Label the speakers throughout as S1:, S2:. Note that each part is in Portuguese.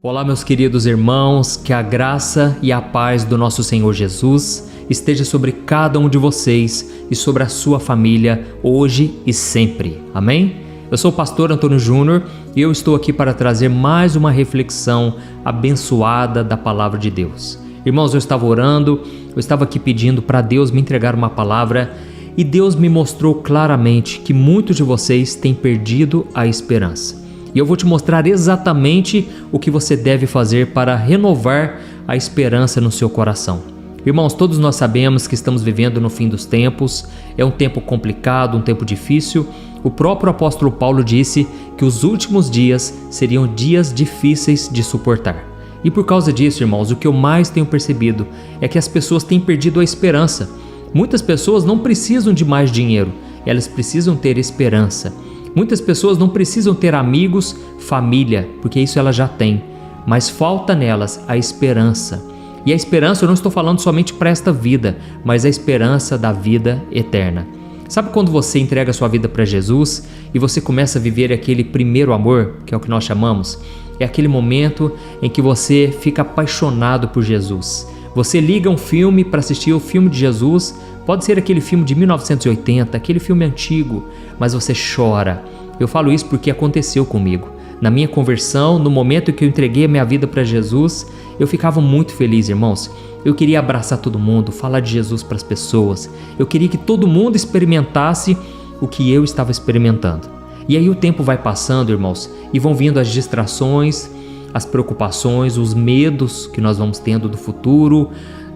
S1: Olá, meus queridos irmãos, que a graça e a paz do nosso Senhor Jesus esteja sobre cada um de vocês e sobre a sua família, hoje e sempre. Amém? Eu sou o pastor Antônio Júnior e eu estou aqui para trazer mais uma reflexão abençoada da palavra de Deus. Irmãos, eu estava orando, eu estava aqui pedindo para Deus me entregar uma palavra e Deus me mostrou claramente que muitos de vocês têm perdido a esperança. E eu vou te mostrar exatamente o que você deve fazer para renovar a esperança no seu coração. Irmãos, todos nós sabemos que estamos vivendo no fim dos tempos, é um tempo complicado, um tempo difícil. O próprio apóstolo Paulo disse que os últimos dias seriam dias difíceis de suportar. E por causa disso, irmãos, o que eu mais tenho percebido é que as pessoas têm perdido a esperança. Muitas pessoas não precisam de mais dinheiro, elas precisam ter esperança. Muitas pessoas não precisam ter amigos, família, porque isso elas já têm, mas falta nelas a esperança. E a esperança eu não estou falando somente para esta vida, mas a esperança da vida eterna. Sabe quando você entrega a sua vida para Jesus e você começa a viver aquele primeiro amor, que é o que nós chamamos? É aquele momento em que você fica apaixonado por Jesus. Você liga um filme para assistir o filme de Jesus, pode ser aquele filme de 1980, aquele filme antigo, mas você chora. Eu falo isso porque aconteceu comigo. Na minha conversão, no momento em que eu entreguei a minha vida para Jesus, eu ficava muito feliz, irmãos. Eu queria abraçar todo mundo, falar de Jesus para as pessoas. Eu queria que todo mundo experimentasse o que eu estava experimentando. E aí o tempo vai passando, irmãos, e vão vindo as distrações, as preocupações, os medos que nós vamos tendo do futuro,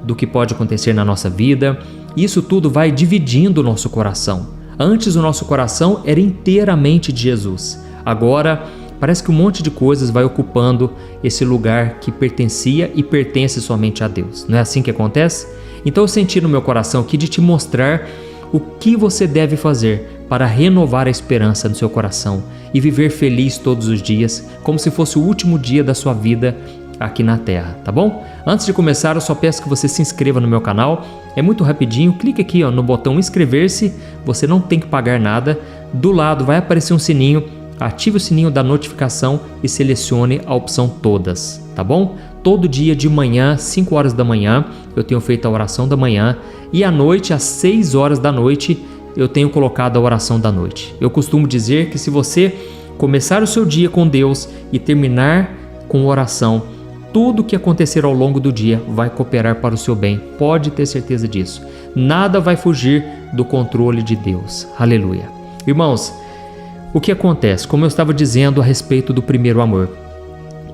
S1: do que pode acontecer na nossa vida. Isso tudo vai dividindo o nosso coração. Antes o nosso coração era inteiramente de Jesus. Agora parece que um monte de coisas vai ocupando esse lugar que pertencia e pertence somente a Deus. Não é assim que acontece? Então eu senti no meu coração aqui de te mostrar o que você deve fazer para renovar a esperança no seu coração e viver feliz todos os dias, como se fosse o último dia da sua vida aqui na Terra, tá bom? Antes de começar, eu só peço que você se inscreva no meu canal. É muito rapidinho, clique aqui no botão inscrever-se, você não tem que pagar nada. Do lado vai aparecer um sininho, ative o sininho da notificação e selecione a opção todas, tá bom? Todo dia de manhã, 5 horas da manhã, eu tenho feito a oração da manhã e à noite, às 6 horas da noite, eu tenho colocado a oração da noite. Eu costumo dizer que se você começar o seu dia com Deus e terminar com oração, tudo que acontecer ao longo do dia vai cooperar para o seu bem. Pode ter certeza disso. Nada vai fugir do controle de Deus. Aleluia. Irmãos, o que acontece? Como eu estava dizendo a respeito do primeiro amor.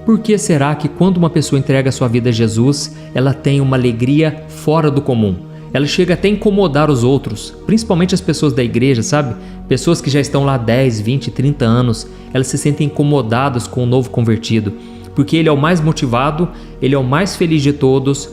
S1: Por que será que quando uma pessoa entrega a sua vida a Jesus, ela tem uma alegria fora do comum? Ela chega até a incomodar os outros, principalmente as pessoas da igreja, sabe? Pessoas que já estão lá 10, 20, 30 anos, elas se sentem incomodadas com o novo convertido, porque ele é o mais motivado, ele é o mais feliz de todos,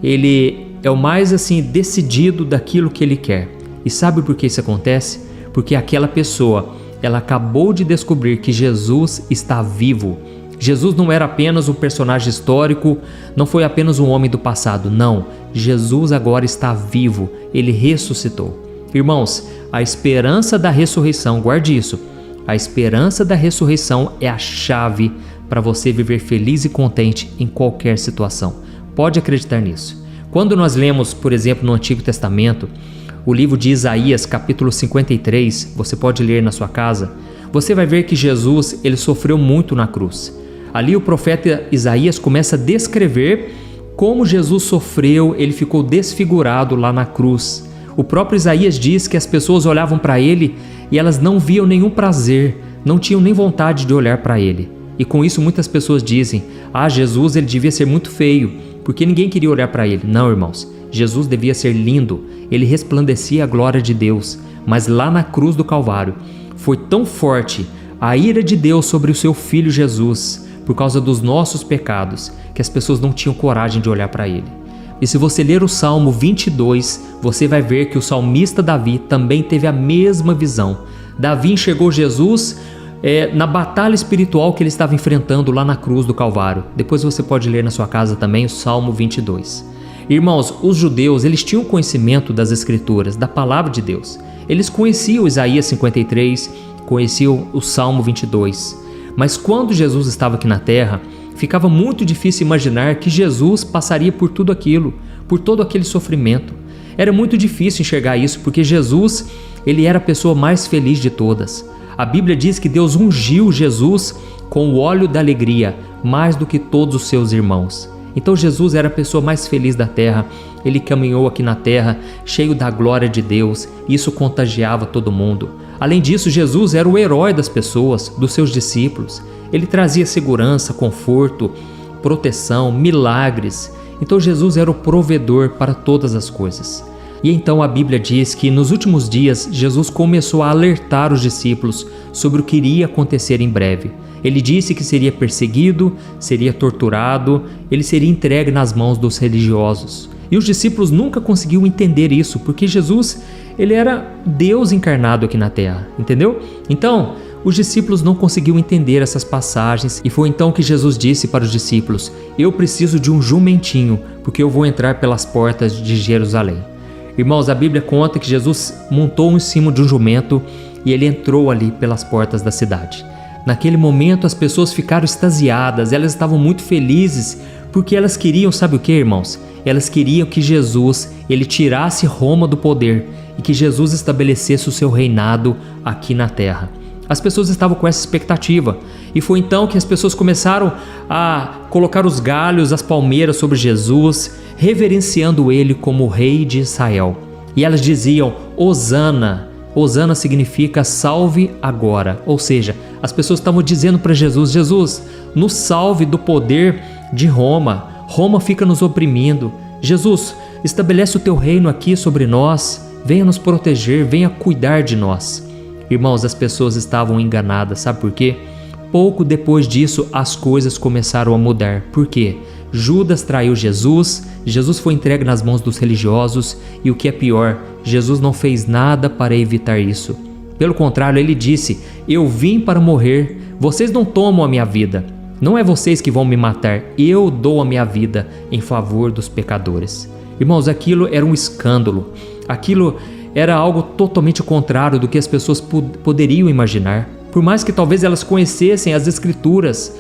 S1: ele é o mais decidido daquilo que ele quer. E sabe por que isso acontece? Porque aquela pessoa, ela acabou de descobrir que Jesus está vivo. Jesus não era apenas um personagem histórico, não foi apenas um homem do passado, não. Jesus agora está vivo, ele ressuscitou. Irmãos, a esperança da ressurreição, guarde isso, a esperança da ressurreição é a chave para você viver feliz e contente em qualquer situação. Pode acreditar nisso. Quando nós lemos, por exemplo, no Antigo Testamento, o livro de Isaías, capítulo 53, você pode ler na sua casa, você vai ver que Jesus, ele sofreu muito na cruz. Ali o profeta Isaías começa a descrever como Jesus sofreu, ele ficou desfigurado lá na cruz. O próprio Isaías diz que as pessoas olhavam para ele e elas não viam nenhum prazer, não tinham nem vontade de olhar para ele. E com isso muitas pessoas dizem, Jesus ele devia ser muito feio, porque ninguém queria olhar para ele. Não, irmãos, Jesus devia ser lindo, ele resplandecia a glória de Deus, mas lá na cruz do Calvário foi tão forte a ira de Deus sobre o seu Filho Jesus, por causa dos nossos pecados, que as pessoas não tinham coragem de olhar para ele. E se você ler o Salmo 22, você vai ver que o salmista Davi também teve a mesma visão. Davi enxergou Jesus na batalha espiritual que ele estava enfrentando lá na cruz do Calvário. Depois você pode ler na sua casa também o Salmo 22. Irmãos, os judeus, eles tinham conhecimento das Escrituras, da Palavra de Deus. Eles conheciam Isaías 53, conheciam o Salmo 22. Mas quando Jesus estava aqui na terra, ficava muito difícil imaginar que Jesus passaria por tudo aquilo, por todo aquele sofrimento. Era muito difícil enxergar isso, porque Jesus, ele era a pessoa mais feliz de todas. A Bíblia diz que Deus ungiu Jesus com o óleo da alegria, mais do que todos os seus irmãos. Então Jesus era a pessoa mais feliz da terra. Ele caminhou aqui na terra cheio da glória de Deus, e isso contagiava todo mundo. Além disso, Jesus era o herói das pessoas, dos seus discípulos. Ele trazia segurança, conforto, proteção, milagres. Então Jesus era o provedor para todas as coisas. E então a Bíblia diz que nos últimos dias Jesus começou a alertar os discípulos sobre o que iria acontecer em breve. Ele disse que seria perseguido, seria torturado, ele seria entregue nas mãos dos religiosos. E os discípulos nunca conseguiram entender isso, porque Jesus, ele era Deus encarnado aqui na terra, entendeu? Então, os discípulos não conseguiam entender essas passagens, e foi então que Jesus disse para os discípulos: eu preciso de um jumentinho, porque eu vou entrar pelas portas de Jerusalém. Irmãos, a Bíblia conta que Jesus montou em cima de um jumento e ele entrou ali pelas portas da cidade. Naquele momento as pessoas ficaram extasiadas, elas estavam muito felizes, porque elas queriam, sabe o que, irmãos? Elas queriam que Jesus, ele tirasse Roma do poder e que Jesus estabelecesse o seu reinado aqui na terra. As pessoas estavam com essa expectativa, e foi então que as pessoas começaram a colocar os galhos, as palmeiras sobre Jesus, reverenciando ele como o rei de Israel. E elas diziam: Hosana. Hosana significa salve agora, ou seja, as pessoas estavam dizendo para Jesus: Jesus, nos salve do poder de Roma. Roma fica nos oprimindo. Jesus, estabelece o teu reino aqui sobre nós, venha nos proteger, venha cuidar de nós. Irmãos, as pessoas estavam enganadas, sabe por quê? Pouco depois disso, as coisas começaram a mudar. Por quê? Judas traiu Jesus, Jesus foi entregue nas mãos dos religiosos, e o que é pior, Jesus não fez nada para evitar isso. Pelo contrário, ele disse: eu vim para morrer, vocês não tomam a minha vida. Não é vocês que vão me matar, eu dou a minha vida em favor dos pecadores. Irmãos, aquilo era um escândalo, aquilo era algo totalmente contrário do que as pessoas poderiam imaginar. Por mais que talvez elas conhecessem as escrituras,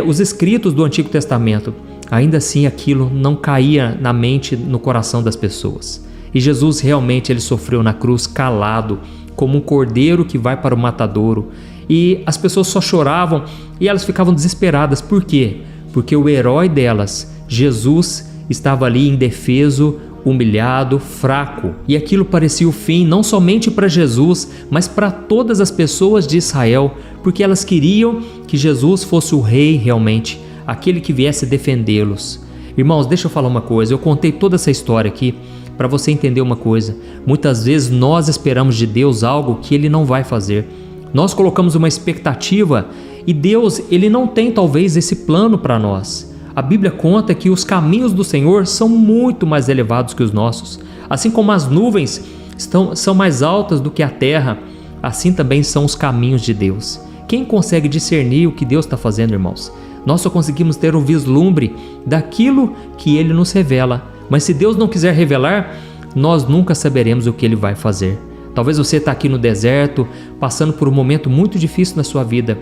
S1: os escritos do Antigo Testamento, ainda assim aquilo não caía na mente, no coração das pessoas. E Jesus realmente ele sofreu na cruz calado, como um cordeiro que vai para o matadouro. E as pessoas só choravam e elas ficavam desesperadas. Por quê? Porque o herói delas, Jesus, estava ali indefeso, humilhado, fraco. E aquilo parecia o fim não somente para Jesus, mas para todas as pessoas de Israel, porque elas queriam que Jesus fosse o rei realmente, aquele que viesse defendê-los. Irmãos, deixa eu falar uma coisa, eu contei toda essa história aqui para você entender uma coisa. Muitas vezes nós esperamos de Deus algo que Ele não vai fazer. Nós colocamos uma expectativa e Deus, Ele não tem talvez esse plano para nós. A Bíblia conta que os caminhos do Senhor são muito mais elevados que os nossos. Assim como as nuvens são mais altas do que a terra, assim também são os caminhos de Deus. Quem consegue discernir o que Deus está fazendo, irmãos? Nós só conseguimos ter um vislumbre daquilo que Ele nos revela. Mas se Deus não quiser revelar, nós nunca saberemos o que Ele vai fazer. Talvez você está aqui no deserto, passando por um momento muito difícil na sua vida,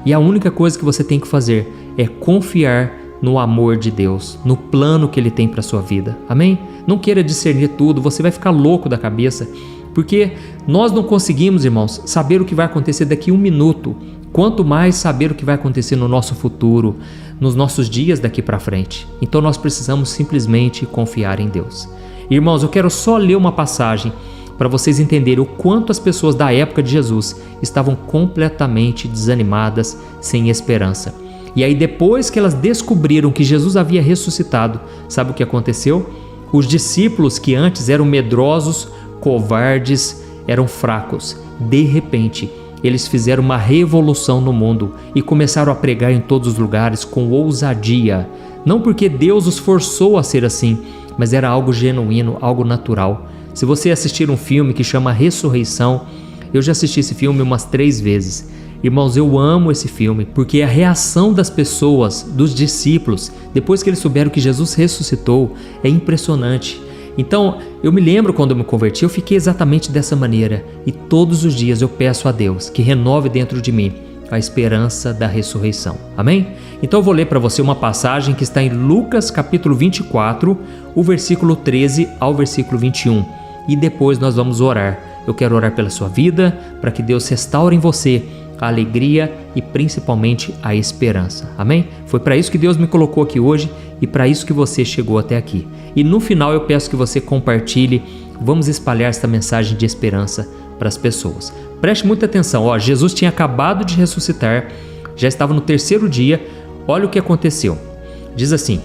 S1: e a única coisa que você tem que fazer é confiar no amor de Deus, no plano que Ele tem para a sua vida. Amém? Não queira discernir tudo, você vai ficar louco da cabeça, porque nós não conseguimos, irmãos, saber o que vai acontecer daqui a um minuto, quanto mais saber o que vai acontecer no nosso futuro, nos nossos dias daqui para frente. Então nós precisamos simplesmente confiar em Deus. Irmãos, eu quero só ler uma passagem para vocês entenderem o quanto as pessoas da época de Jesus estavam completamente desanimadas, sem esperança. E aí depois que elas descobriram que Jesus havia ressuscitado, sabe o que aconteceu? Os discípulos que antes eram medrosos, covardes, eram fracos. De repente, eles fizeram uma revolução no mundo e começaram a pregar em todos os lugares com ousadia. Não porque Deus os forçou a ser assim, mas era algo genuíno, algo natural. Se você assistir um filme que chama Ressurreição, eu já assisti esse filme umas 3 vezes. Irmãos, eu amo esse filme, porque a reação das pessoas, dos discípulos, depois que eles souberam que Jesus ressuscitou, é impressionante. Então, eu me lembro quando eu me converti, eu fiquei exatamente dessa maneira. E todos os dias eu peço a Deus que renove dentro de mim a esperança da ressurreição. Amém? Então eu vou ler para você uma passagem que está em Lucas capítulo 24, o versículo 13 ao versículo 21. E depois nós vamos orar. Eu quero orar pela sua vida, para que Deus restaure em você a alegria e principalmente a esperança. Amém? Foi para isso que Deus me colocou aqui hoje e para isso que você chegou até aqui. E no final eu peço que você compartilhe, vamos espalhar esta mensagem de esperança para as pessoas. Preste muita atenção, Jesus tinha acabado de ressuscitar, já estava no 3º dia, olha o que aconteceu. Diz assim: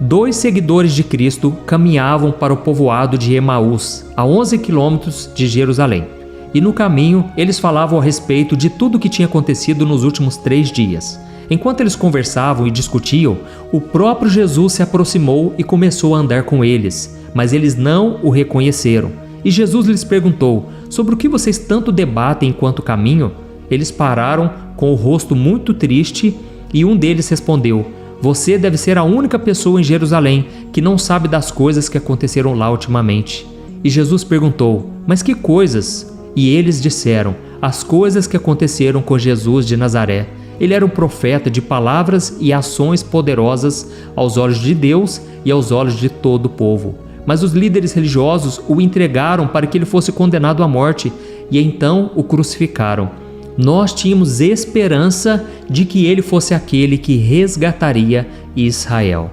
S1: 2 seguidores de Cristo caminhavam para o povoado de Emaús, a 11 quilômetros de Jerusalém. E no caminho, eles falavam a respeito de tudo o que tinha acontecido nos últimos 3 dias. Enquanto eles conversavam e discutiam, o próprio Jesus se aproximou e começou a andar com eles, mas eles não o reconheceram. E Jesus lhes perguntou: sobre o que vocês tanto debatem enquanto caminham? Eles pararam com o rosto muito triste e um deles respondeu: você deve ser a única pessoa em Jerusalém que não sabe das coisas que aconteceram lá ultimamente. E Jesus perguntou: mas que coisas? E eles disseram: as coisas que aconteceram com Jesus de Nazaré. Ele era um profeta de palavras e ações poderosas aos olhos de Deus e aos olhos de todo o povo. Mas os líderes religiosos o entregaram para que ele fosse condenado à morte e então o crucificaram. Nós tínhamos esperança de que ele fosse aquele que resgataria Israel.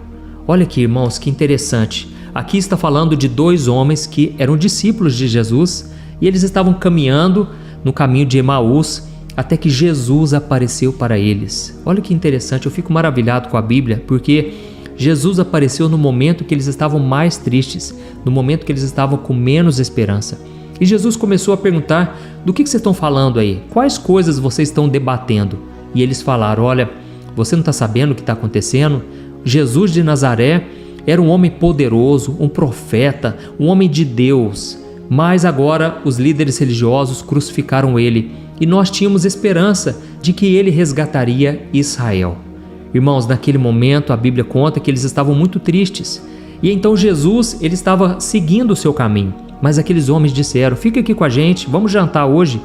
S1: Olha aqui, irmãos, que interessante. Aqui está falando de 2 homens que eram discípulos de Jesus e eles estavam caminhando no caminho de Emaús até que Jesus apareceu para eles. Olha que interessante, eu fico maravilhado com a Bíblia, porque Jesus apareceu no momento que eles estavam mais tristes, no momento que eles estavam com menos esperança. E Jesus começou a perguntar: do que vocês estão falando aí? Quais coisas vocês estão debatendo? E eles falaram: olha, você não está sabendo o que está acontecendo? Jesus de Nazaré era um homem poderoso, um profeta, um homem de Deus. Mas agora os líderes religiosos crucificaram ele e nós tínhamos esperança de que ele resgataria Israel. Irmãos, naquele momento a Bíblia conta que eles estavam muito tristes. E então Jesus, ele estava seguindo o seu caminho. Mas aqueles homens disseram: fica aqui com a gente, vamos jantar hoje.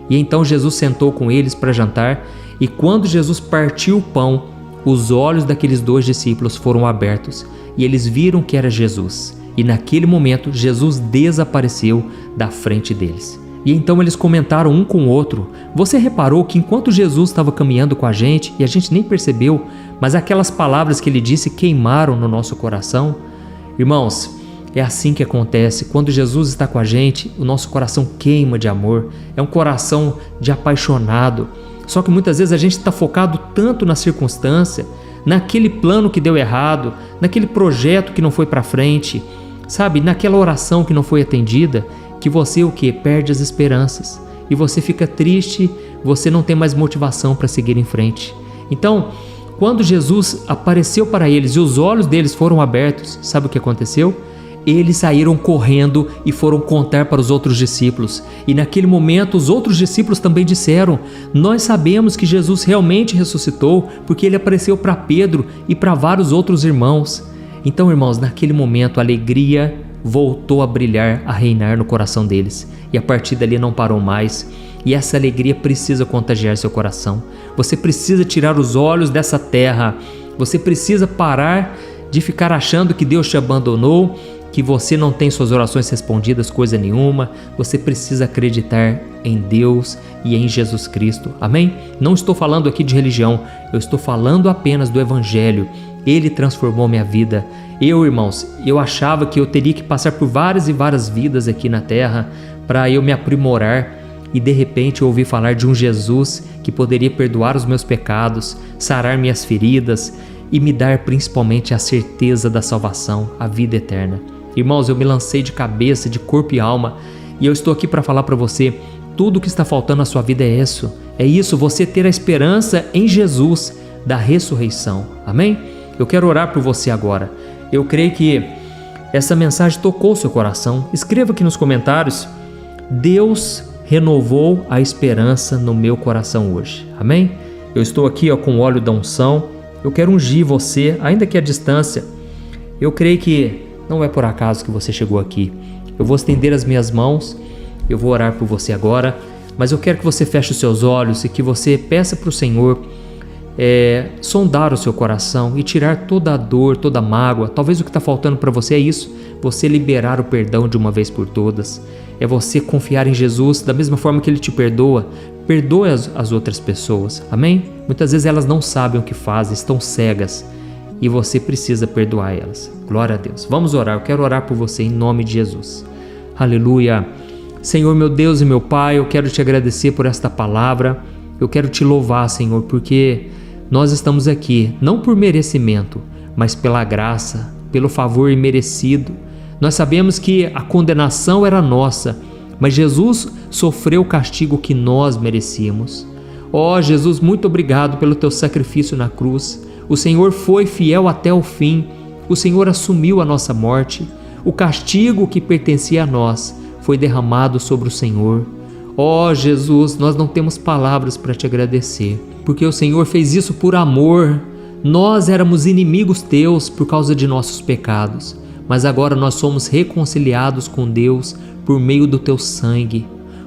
S1: E então Jesus sentou com eles para jantar. E quando Jesus partiu o pão, os olhos daqueles 2 discípulos foram abertos. E eles viram que era Jesus. E naquele momento Jesus desapareceu da frente deles. E então eles comentaram um com o outro: você reparou que enquanto Jesus estava caminhando com a gente e a gente nem percebeu, mas aquelas palavras que ele disse queimaram no nosso coração? Irmãos, é assim que acontece. Quando Jesus está com a gente, o nosso coração queima de amor. É um coração de apaixonado. Só que muitas vezes a gente está focado tanto na circunstância, naquele plano que deu errado, naquele projeto que não foi para frente, sabe, naquela oração que não foi atendida, que você o quê? Perde as esperanças. E você fica triste, você não tem mais motivação para seguir em frente. Então, quando Jesus apareceu para eles e os olhos deles foram abertos, sabe o que aconteceu? Eles saíram correndo e foram contar para os outros discípulos. E naquele momento os outros discípulos também disseram: nós sabemos que Jesus realmente ressuscitou, porque ele apareceu para Pedro e para vários outros irmãos. Então, irmãos, naquele momento a alegria voltou a brilhar, a reinar no coração deles. E a partir dali não parou mais. E essa alegria precisa contagiar seu coração. Você precisa tirar os olhos dessa terra. Você precisa parar de ficar achando que Deus te abandonou, que você não tem suas orações respondidas, coisa nenhuma. Você precisa acreditar em Deus e em Jesus Cristo. Amém? Não estou falando aqui de religião, eu estou falando apenas do Evangelho. Ele transformou minha vida. Irmãos, eu achava que eu teria que passar por várias e várias vidas aqui na terra para eu me aprimorar. E de repente eu ouvi falar de um Jesus que poderia perdoar os meus pecados, sarar minhas feridas e me dar principalmente a certeza da salvação, a vida eterna. Irmãos, eu me lancei de cabeça, de corpo e alma, e eu estou aqui para falar para você: tudo o que está faltando na sua vida é isso. É isso, você ter a esperança em Jesus da ressurreição. Amém? Eu quero orar por você agora. Eu creio que essa mensagem tocou seu coração. Escreva aqui nos comentários: Deus renovou a esperança no meu coração hoje. Amém? Eu estou aqui com o óleo da unção. Eu quero ungir você, ainda que à distância. Eu creio que não é por acaso que você chegou aqui. Eu vou estender as minhas mãos. Eu vou orar por você agora. mas eu quero que você feche os seus olhos e que você peça para o Senhor sondar o seu coração e tirar toda a dor, toda a mágoa. Talvez o que está faltando para você é isso, você liberar o perdão de uma vez por todas. É você confiar em Jesus da mesma forma que Ele te perdoa. Perdoe as outras pessoas, amém? Muitas vezes elas não sabem o que fazem, estão cegas e você precisa perdoar elas. Glória a Deus. Vamos orar, eu quero orar por você em nome de Jesus. Aleluia. Senhor, meu Deus e meu Pai, eu quero te agradecer por esta palavra. Eu quero te louvar, Senhor, porque nós estamos aqui não por merecimento, mas pela graça, pelo favor imerecido. Nós sabemos que a condenação era nossa, mas Jesus sofreu o castigo que nós merecíamos. Ó Jesus, muito obrigado pelo teu sacrifício na cruz. O Senhor foi fiel até o fim. O Senhor assumiu a nossa morte. O castigo que pertencia a nós foi derramado sobre o Senhor. Ó Jesus, nós não temos palavras para te agradecer, porque o Senhor fez isso por amor. Nós éramos inimigos teus por causa de nossos pecados, mas agora nós somos reconciliados com Deus por meio do teu sangue.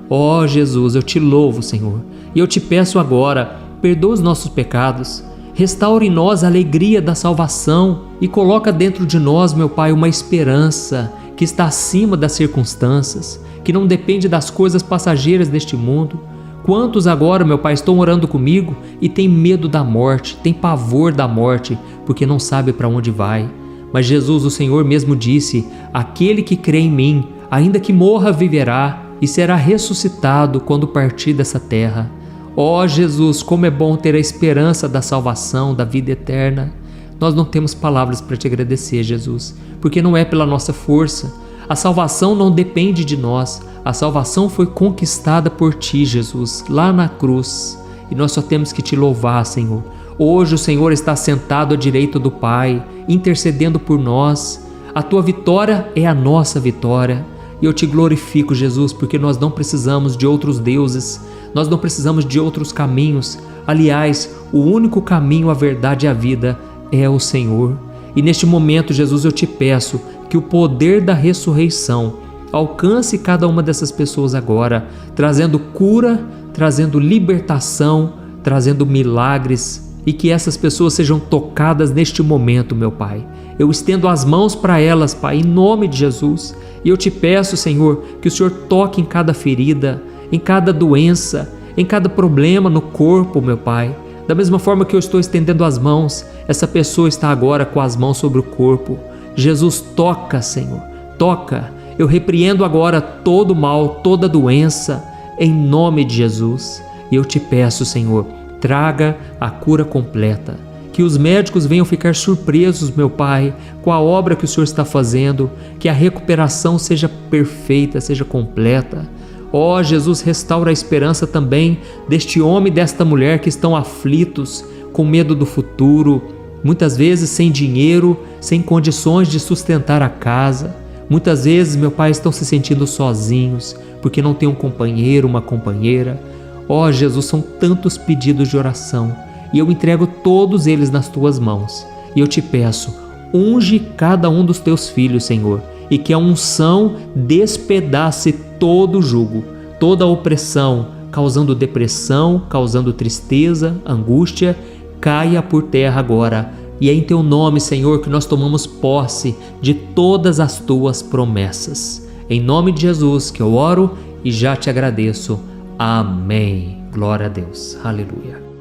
S1: Ó Jesus, eu te louvo, Senhor, e eu te peço agora, perdoa os nossos pecados, restaure em nós a alegria da salvação e coloca dentro de nós, meu Pai, uma esperança que está acima das circunstâncias, que não depende das coisas passageiras deste mundo. Quantos agora, meu Pai, estão orando comigo e têm medo da morte, têm pavor da morte, porque não sabe para onde vai. Mas Jesus, o Senhor mesmo disse, aquele que crê em mim, ainda que morra, viverá e será ressuscitado quando partir dessa terra. Ó Jesus, como é bom ter a esperança da salvação, da vida eterna. Nós não temos palavras para te agradecer, Jesus, porque não é pela nossa força. A salvação não depende de nós. A salvação foi conquistada por ti, Jesus, lá na cruz. E nós só temos que te louvar, Senhor. Hoje o Senhor está sentado à direita do Pai, intercedendo por nós. A tua vitória é a nossa vitória. E eu te glorifico, Jesus, porque nós não precisamos de outros deuses. Nós não precisamos de outros caminhos. Aliás, o único caminho, a verdade e a vida é o Senhor. E neste momento, Jesus, eu te peço que o poder da ressurreição alcance cada uma dessas pessoas agora, trazendo cura, trazendo libertação, trazendo milagres, e que essas pessoas sejam tocadas neste momento, meu Pai. Eu estendo as mãos para elas, Pai, em nome de Jesus, e eu te peço, Senhor, que o Senhor toque em cada ferida, em cada doença, em cada problema no corpo, meu Pai. Da mesma forma que eu estou estendendo as mãos, essa pessoa está agora com as mãos sobre o corpo. Jesus, toca, Senhor, toca. Eu repreendo agora todo mal, toda doença, em nome de Jesus. E eu te peço, Senhor, traga a cura completa. Que os médicos venham ficar surpresos, meu Pai, com a obra que o Senhor está fazendo, que a recuperação seja perfeita, seja completa. Ó Jesus, restaura a esperança também deste homem e desta mulher que estão aflitos, com medo do futuro, muitas vezes sem dinheiro, sem condições de sustentar a casa. Muitas vezes, meu Pai, estão se sentindo sozinhos, porque não tem um companheiro, uma companheira. Ó Jesus, são tantos pedidos de oração, e eu entrego todos eles nas tuas mãos. E eu te peço, unge cada um dos teus filhos, Senhor, e que a unção despedace todo o jugo, toda a opressão, causando depressão, causando tristeza, angústia, caia por terra agora. E é em teu nome, Senhor, que nós tomamos posse de todas as tuas promessas. Em nome de Jesus que eu oro e já te agradeço. Amém. Glória a Deus. Aleluia.